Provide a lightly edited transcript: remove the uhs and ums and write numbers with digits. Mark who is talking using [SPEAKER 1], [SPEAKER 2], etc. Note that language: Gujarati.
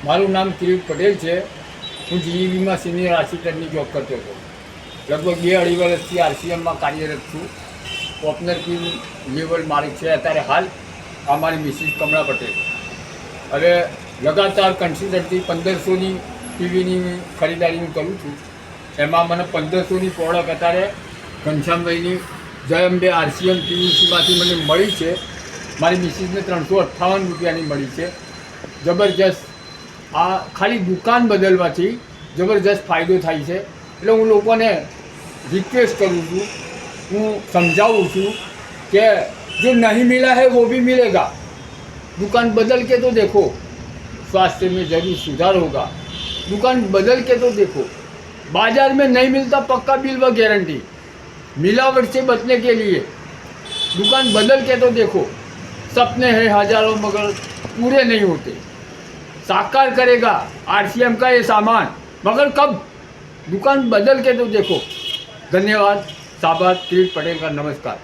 [SPEAKER 1] મારું નામ કિરીટ પટેલ છે। હું જીઈબીમાં સિનિયર આસિસ્ટન્ટની જોબ કરતો હતો। લગભગ 2-2.5 વર્ષથી આરસીએમમાં કાર્યરત છું। ઓપનર ટીમ લેવલ માલિક છે અત્યારે હાલ આ મારી મિસિસ કમળા પટેલ। હવે લગાતાર કન્સિસ્ટન્ટથી 1500ની ટીવીની ખરીદારી હું કરું છું। એમાં મને 1500ની પ્રોડક્ટ અત્યારે ઘનશ્યામભાઈની જય અંબે આરસીએમ ટીવીસીમાંથી મને મળી છે। મારી મિસિસને 358 રૂપિયાની મળી છે। જબરજસ્ત આ ખાલી દુકાન બદલવાથી જબરજસ્ત ફાયદો થાય છે। એટલે હું લોકોને રિક્વેસ્ટ કરું છું, હું સમજાવું છું કે જો નહીં મિલા है वो भी मिलेगा। दुकान बदल के तो देखो, स्वास्थ्य में जरूर सुधार होगा। दुकान बदल के तो देखो। बाजार में नहीं मिलता पक्का बिल व गारंटी। मिलावट से बचने के लिए दुकान बदल के तो देखो। सपने हैं हजारों मगर पूरे नहीं होते। साकार करेगा आरसीएम का ये सामान, मगर कब? दुकान बदल के तो देखो। धन्यवाद। साबाद किरीट पटेल का नमस्कार।